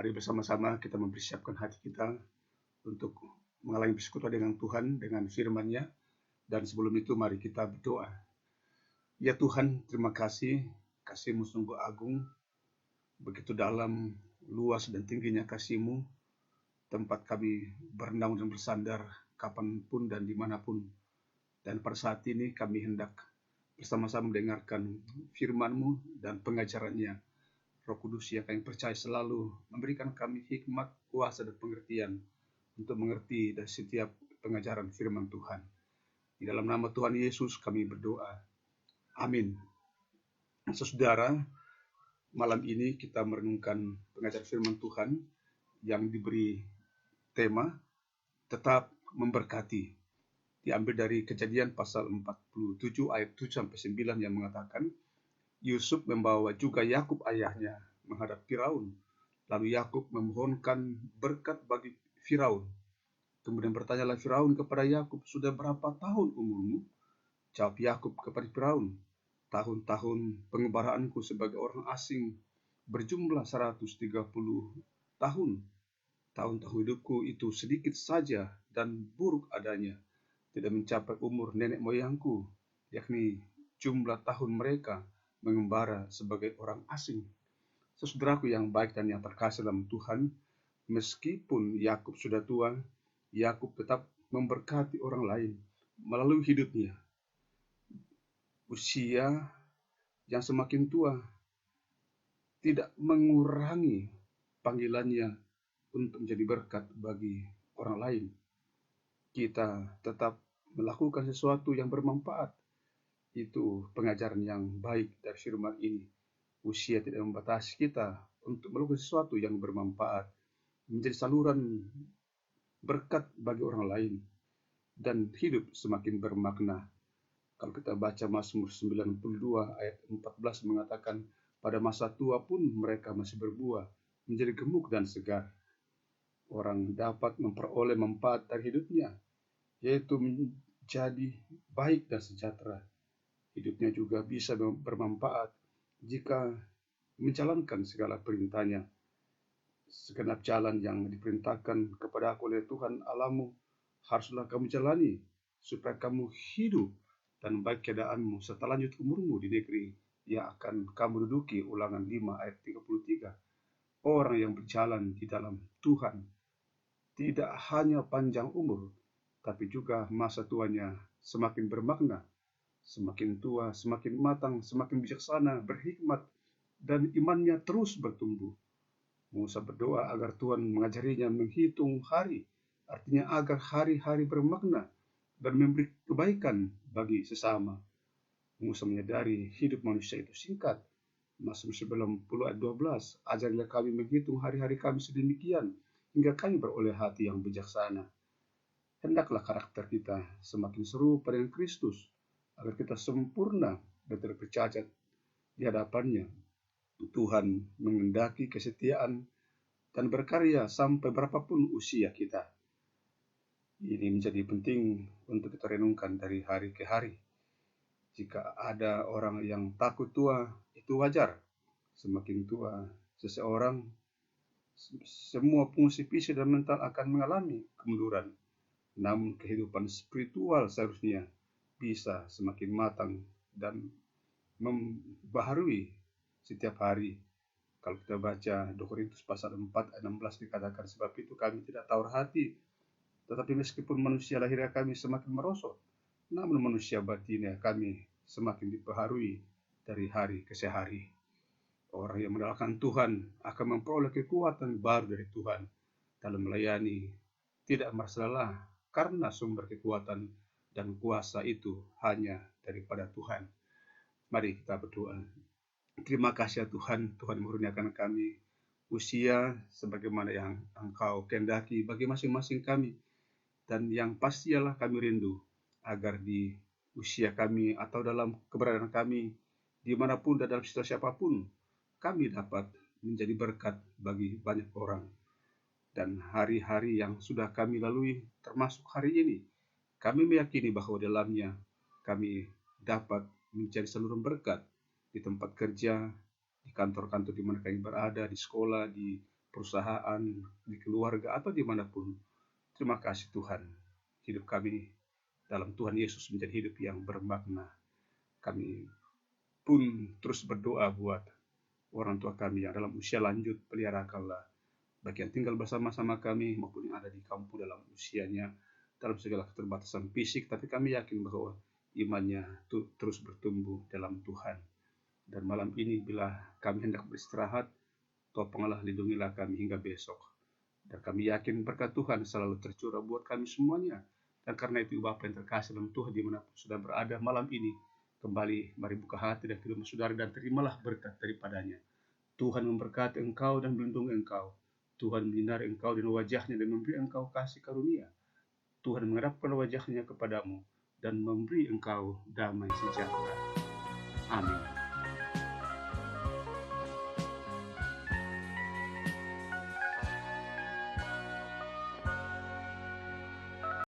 Mari bersama-sama kita mempersiapkan hati kita untuk mengalami persekutuan dengan Tuhan, dengan firman-Nya. Dan sebelum itu mari kita berdoa. Ya Tuhan, terima kasih, kasih-Mu sungguh agung, begitu dalam, luas dan tingginya kasih-Mu, tempat kami bernaung dan bersandar kapanpun dan dimanapun. Dan pada saat ini kami hendak bersama-sama mendengarkan firman-Mu dan pengajarannya. Roh Kudus yang kami percaya selalu memberikan kami hikmat, kuasa, dan pengertian untuk mengerti dari setiap pengajaran firman Tuhan. Di dalam nama Tuhan Yesus kami berdoa. Amin. Saudara, malam ini kita merenungkan pengajaran firman Tuhan yang diberi tema tetap memberkati. Diambil dari Kejadian pasal 47 ayat 7-9 yang mengatakan, Yusuf membawa juga Yakub ayahnya menghadap Firaun. Lalu Yakub memohonkan berkat bagi Firaun. Kemudian bertanyalah Firaun kepada Yakub, sudah berapa tahun umurmu? Jawab Yakub kepada Firaun, tahun-tahun pengembaraanku sebagai orang asing berjumlah 130 tahun. Tahun-tahun hidupku itu sedikit saja dan buruk adanya, tidak mencapai umur nenek moyangku, yakni jumlah tahun mereka mengembara sebagai orang asing. Saudaraku yang baik dan yang terkasih dalam Tuhan, meskipun Yakub sudah tua, Yakub tetap memberkati orang lain melalui hidupnya. Usia yang semakin tua tidak mengurangi panggilannya untuk menjadi berkat bagi orang lain. Kita tetap melakukan sesuatu yang bermanfaat. Itu pengajaran yang baik dari firman ini. Usia tidak membatasi kita untuk melakukan sesuatu yang bermanfaat, menjadi saluran berkat bagi orang lain, dan hidup semakin bermakna. Kalau kita baca Mazmur 92 ayat 14 mengatakan, pada masa tua pun mereka masih berbuah, menjadi gemuk dan segar. Orang dapat memperoleh manfaat dari hidupnya, yaitu menjadi baik dan sejahtera. Hidupnya juga bisa bermanfaat jika menjalankan segala perintahnya. Segenap jalan yang diperintahkan kepada aku oleh Tuhan Allahmu haruslah kamu jalani, supaya kamu hidup dan baik keadaanmu serta lanjut umurmu di negeri yang akan kamu duduki. Ulangan 5 ayat 33. Orang yang berjalan di dalam Tuhan tidak hanya panjang umur, tapi juga masa tuanya semakin bermakna. Semakin tua, semakin matang, semakin bijaksana, berhikmat, dan imannya terus bertumbuh. Musa berdoa agar Tuhan mengajarinya menghitung hari, artinya agar hari-hari bermakna dan memberi kebaikan bagi sesama. Musa menyadari hidup manusia itu singkat. Mazmur 90 ayat 12, ajarilah kami menghitung hari-hari kami sedemikian, hingga kami beroleh hati yang bijaksana. Hendaklah karakter kita semakin serupa dengan Kristus, agar kita sempurna dan tidak bercacat di hadapannya. Tuhan mengendaki kesetiaan dan berkarya sampai berapapun usia kita. Ini menjadi penting untuk kita renungkan dari hari ke hari. Jika ada orang yang takut tua, itu wajar. Semakin tua seseorang, semua fungsi fisik dan mental akan mengalami kemunduran. Namun kehidupan spiritual seharusnya bisa semakin matang dan membaharui setiap hari. Kalau kita baca 2 Korintus pasal 4 ayat 16 dikatakan, sebab itu kami tidak tawar hati, tetapi meskipun manusia lahirnya kami semakin merosot, namun manusia batinnya kami semakin dibaharui dari hari ke hari. Orang yang mengandalkan Tuhan akan memperoleh kekuatan baru dari Tuhan dalam melayani, tidak merasa lelah, karena sumber kekuatan dan kuasa itu hanya daripada Tuhan. Mari kita berdoa. Terima kasih ya Tuhan, Tuhan mengurniakan kami usia sebagaimana yang Engkau kehendaki bagi masing-masing kami. Dan yang pasti ialah kami rindu agar di usia kami atau dalam keberadaan kami, dimanapun dan dalam situasi apapun, kami dapat menjadi berkat bagi banyak orang. Dan hari-hari yang sudah kami lalui, termasuk hari ini, kami meyakini bahwa dalamnya kami dapat menjadi saluran berkat di tempat kerja, di kantor-kantor di mana kami berada, di sekolah, di perusahaan, di keluarga, atau dimanapun. Terima kasih Tuhan, hidup kami dalam Tuhan Yesus menjadi hidup yang bermakna. Kami pun terus berdoa buat orang tua kami yang dalam usia lanjut, peliharakanlah, baik yang tinggal bersama-sama kami maupun yang ada di kampung dalam usianya, dalam segala keterbatasan fisik, tapi kami yakin bahwa imannya terus bertumbuh dalam Tuhan. Dan malam ini bila kami hendak beristirahat, topanglah, lindungilah kami hingga besok. Dan kami yakin berkat Tuhan selalu tercurah buat kami semuanya. Dan karena itu Bapa yang terkasih dalam Tuhan dimanapun sudah berada malam ini, kembali mari buka hati dan terima saudara dan terimalah berkat daripadanya. Tuhan memberkati engkau dan melindungi engkau. Tuhan menyinari engkau dengan wajahnya dan memberi engkau kasih karunia. Tuhan menghadapkan wajahnya kepadamu dan memberi engkau damai sejahtera. Amin.